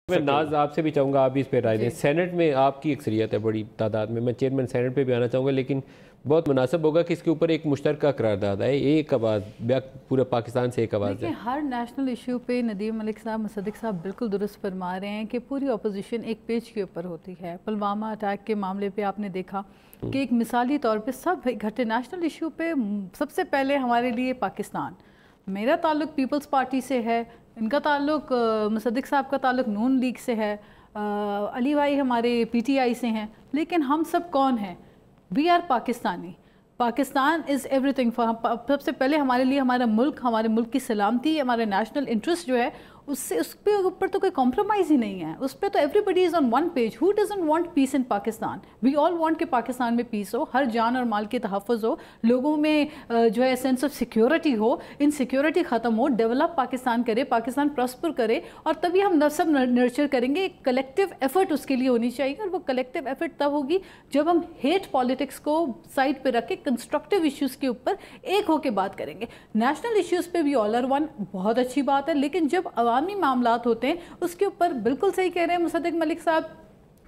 میں ناز آپ سے بھی چاہوں گا آپ بھی اس پہ رائے دیں. سینٹ میں آپ کی اکثریت ہے بڑی تعداد میں چیئرمین سینٹ پہ بھی آنا چاہوں گا، لیکن بہت مناسب ہوگا کہ اس کے اوپر ایک مشترکہ قرارداد ہے، ایک آواز، پورے پاکستان سے ایک آواز ہے. ہر نیشنل ایشو پہ ندیم ملک صاحب، مصدق صاحب بالکل درست فرما رہے ہیں کہ پوری اپوزیشن ایک پیج کے اوپر ہوتی ہے. پلوامہ اٹیک کے معاملے پہ آپ نے دیکھا کہ ایک مثالی طور پہ سب اکٹھے نیشنل ایشو پہ سب سے پہلے ہمارے لیے پاکستان. میرا تعلق پیپلز پارٹی سے ہے، ان کا تعلق مصدق صاحب کا تعلق نون لیگ سے ہے، علی بھائی ہمارے پی ٹی آئی سے ہیں، لیکن ہم سب کون ہیں؟ We are Pakistani. Pakistan is everything. سب سے پہلے ہمارے لیے ہمارا ملک، ہمارے ملک کی سلامتی، ہمارے نیشنل انٹرسٹ جو ہے اس پہ اوپر تو کوئی کمپرومائز ہی نہیں ہے. اس پہ تو everybody is on one page. Who doesn't want peace in Pakistan? We all want کہ پاکستان میں پیس ہو، ہر جان اور مال کے تحفظ ہو، لوگوں میں جو ہے sense of security who, insecurity ختم ہو، ڈیولپ پاکستان کرے، پاکستان پراسپر کرے، اور تبھی ہم سب نرچر کریں گے. ایک کلیکٹیو ایفرٹ اس کے لیے ہونی چاہیے، اور وہ کلیکٹیو ایفرٹ تب ہوگی جب ہم ہیٹ پالیٹکس کو سائڈ پہ رکھ کے کنسٹرکٹیو ایشوز کے اوپر ایک ہو کے بات کریں گے. نیشنل ایشوز پہ بھی آل آر ون، بہت اچھی بات ہے، لیکن جب عوامی معاملات ہوتے ہیں اس کے اوپر بالکل صحیح کہہ رہے ہیں مصدق ملک صاحب،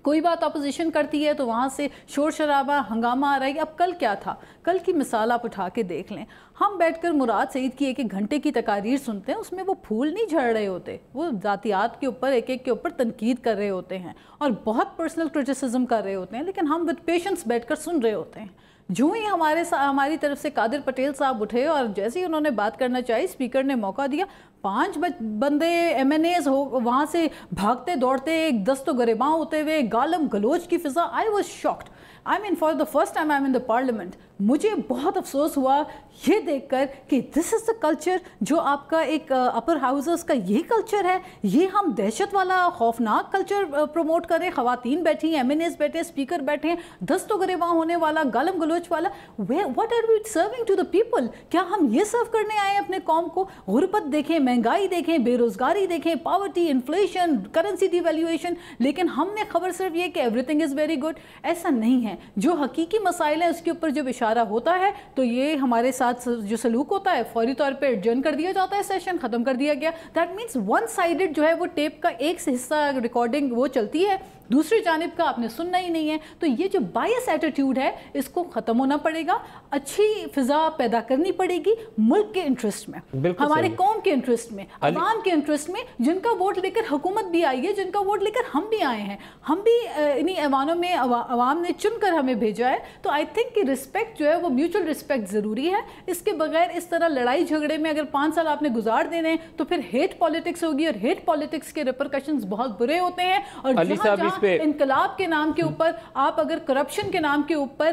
کوئی بات اپوزیشن کرتی ہے تو وہاں سے شور شرابہ ہنگامہ آ رہا ہے. اب کل کیا تھا؟ کل کی مثال آپ اٹھا کے دیکھ لیں. ہم بیٹھ کر مراد سعید کی ایک گھنٹے کی تقاریر سنتے ہیں، اس میں وہ پھول نہیں جھڑ رہے ہوتے، وہ ذاتیات کے اوپر ایک ایک کے اوپر تنقید کر رہے ہوتے ہیں اور بہت پرسنل کرٹیسزم کر رہے ہوتے ہیں، لیکن ہم ود پیشنس بیٹھ کر سن رہے ہوتے ہیں. جو ہی ہماری طرف سے قادر پٹیل صاحب اٹھے اور جیسے ہی انہوں نے بات کرنا چاہی، اسپیکر نے موقع دیا، 5 بندے ایم این ایز وہاں سے بھاگتے دوڑتے ایک دست و گریباں ہوتے ہوئے گالم گلوچ کی فضا. I was shocked. I mean for the first time I am in the parliament. مجھے بہت افسوس ہوا یہ دیکھ کر کہ دس از دا کلچر جو آپ کا ایک اپر ہاؤسز کا یہی کلچر ہے. یہ ہم دہشت والا خوفناک کلچر پروموٹ کریں. خواتین بیٹھی، ایم این ایز بیٹھے، اسپیکر بیٹھے، دست و گریباں ہونے والا، گالم گلوچ والا. What are we serving to the people? کیا ہم یہ سرو کرنے آئے ہیں اپنے قوم کو؟ غربت دیکھیں، مہنگائی دیکھیں، بے روزگاری دیکھیں، poverty, inflation, currency devaluation, لیکن ہم نے خبر صرف یہ کہ everything is very good. ایسا نہیں ہے. جو حقیقی مسائل ہیں اس کے اوپر جب اشارہ ہوتا ہے تو یہ ہمارے ساتھ جو سلوک ہوتا ہے فوری طور پہ ایڈجرن کر دیا جاتا ہے، سیشن ختم کر دیا گیا. دیٹ مینس ون سائیڈڈ جو ہے وہ ٹیپ کا ایک حصہ ریکارڈنگ وہ چلتی ہے، دوسری جانب کا آپ نے سننا ہی نہیں ہے. تو یہ جو بائس ایٹیٹیوڈ ہے اس کو ختم ہونا پڑے گا. اچھی فضا پیدا کرنی پڑے گی ملک کے انٹرسٹ میں، ہمارے قوم کے انٹرسٹ میں، عوام کے انٹرسٹ میں، جن کا ووٹ لے کر حکومت بھی آئی ہے، جن کا ووٹ لے کر ہم بھی آئے ہیں. ہم بھی انہی ایوانوں میں عوام نے چن کر ہمیں بھیجا ہے. تو آئی تھنک کہ رسپیکٹ جو ہے وہ میوچل رسپیکٹ ضروری ہے. اس کے بغیر اس طرح لڑائی جھگڑے میں اگر 5 سال آپ نے گزار دینے تو پھر ہیٹ پالیٹکس ہوگی، اور ہیٹ پالیٹکس کے ریپرکشنز بہت برے ہوتے ہیں. اور جہاں انقلاب کے نام کے اوپر آپ اگر کرپشن کے نام کے اوپر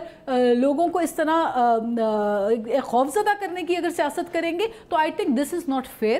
لوگوں کو اس طرح خوفزدہ کرنے کی اگر سیاست کریں گے تو I think this is not fair.